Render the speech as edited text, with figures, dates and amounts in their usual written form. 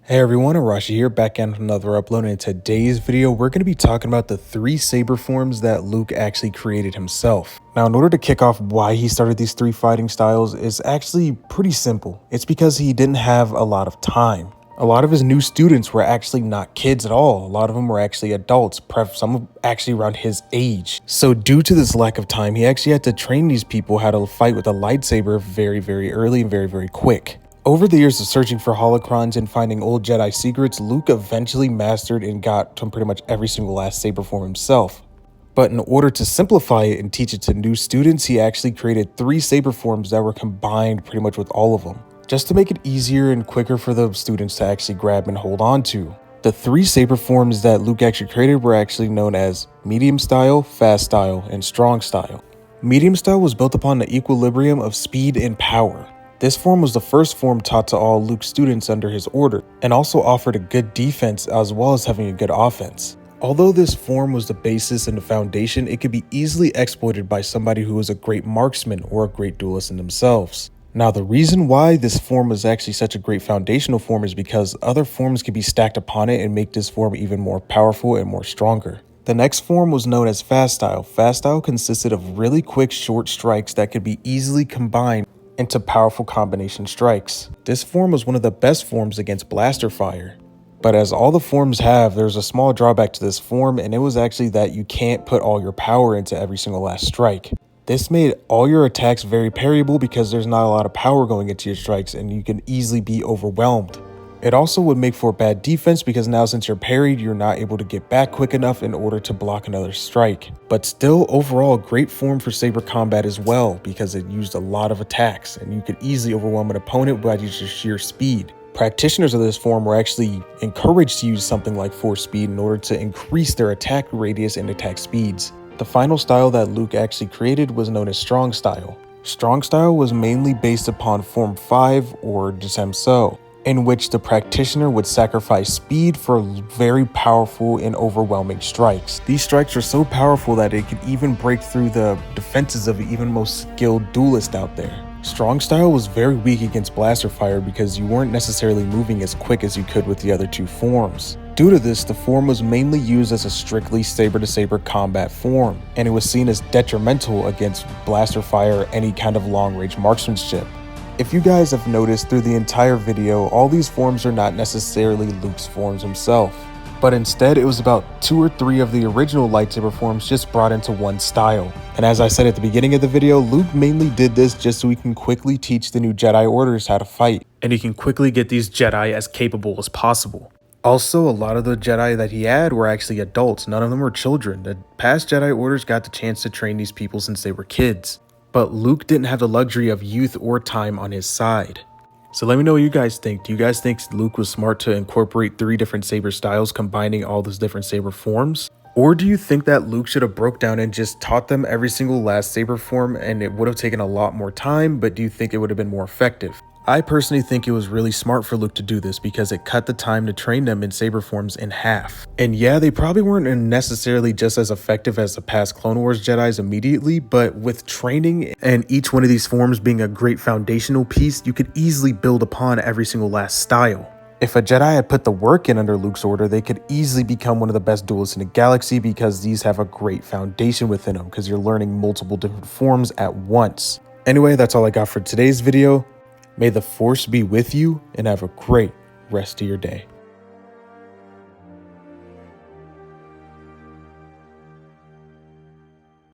Hey everyone, Arashi here, back at another upload, and in today's video, we're going to be talking about the 3 saber forms that Luke actually created himself. Now, in order to kick off why he started these 3 fighting styles is actually pretty simple. It's because he didn't have a lot of time. A lot of his new students were actually not kids at all. A lot of them were actually adults, some actually around his age. So due to this lack of time, he actually had to train these people how to fight with a lightsaber very early and very quick. Over the years of searching for holocrons and finding old Jedi secrets, Luke eventually mastered and got to pretty much every single last saber form himself. But in order to simplify it and teach it to new students, he actually created 3 saber forms that were combined pretty much with all of them, just to make it easier and quicker for the students to actually grab and hold on to. The 3 saber forms that Luke actually created were actually known as medium style, fast style, and strong style. Medium style was built upon the equilibrium of speed and power. This form was the first form taught to all Luke's students under his order, and also offered a good defense as well as having a good offense. Although this form was the basis and the foundation, it could be easily exploited by somebody who was a great marksman or a great duelist in themselves. Now, the reason why this form was actually such a great foundational form is because other forms could be stacked upon it and make this form even more powerful and more stronger. The next form was known as fast style. Fast style consisted of really quick short strikes that could be easily combined into powerful combination strikes. This form was one of the best forms against blaster fire. But as all the forms have, there's a small drawback to this form, and it was actually that you can't put all your power into every single last strike. This made all your attacks very parryable because there's not a lot of power going into your strikes and you can easily be overwhelmed. It also would make for bad defense because now since you're parried, you're not able to get back quick enough in order to block another strike. But still, overall, a great form for saber combat as well because it used a lot of attacks and you could easily overwhelm an opponent by just sheer speed. Practitioners of this form were actually encouraged to use something like force speed in order to increase their attack radius and attack speeds. The final style that Luke actually created was known as strong style. Strong style was mainly based upon form 5 or Jisemso, in which the practitioner would sacrifice speed for very powerful and overwhelming strikes. These strikes are so powerful that it could even break through the defenses of even most skilled duelist out there. Strong style was very weak against blaster fire because you weren't necessarily moving as quick as you could with the other 2 forms. Due to this, the form was mainly used as a strictly saber-to-saber combat form, and it was seen as detrimental against blaster fire or any kind of long-range marksmanship. If you guys have noticed through the entire video, all these forms are not necessarily Luke's forms himself, but instead it was about 2 or 3 of the original lightsaber forms just brought into one style. And as I said at the beginning of the video, Luke mainly did this just so he can quickly teach the new Jedi Orders how to fight, and he can quickly get these Jedi as capable as possible. Also, a lot of the Jedi that he had were actually adults, none of them were children. The past Jedi Orders got the chance to train these people since they were kids. But Luke didn't have the luxury of youth or time on his side. So let me know what you guys think. Do you guys think Luke was smart to incorporate 3 different saber styles, combining all those different saber forms? Or do you think that Luke should have broke down and just taught them every single last saber form and it would have taken a lot more time, but do you think it would have been more effective? I personally think it was really smart for Luke to do this because it cut the time to train them in saber forms in half. And yeah, they probably weren't necessarily just as effective as the past Clone Wars Jedis immediately, but with training and each one of these forms being a great foundational piece, you could easily build upon every single last style. If a Jedi had put the work in under Luke's order, they could easily become one of the best duelists in the galaxy because these have a great foundation within them because you're learning multiple different forms at once. Anyway, that's all I got for today's video. May the Force be with you and have a great rest of your day.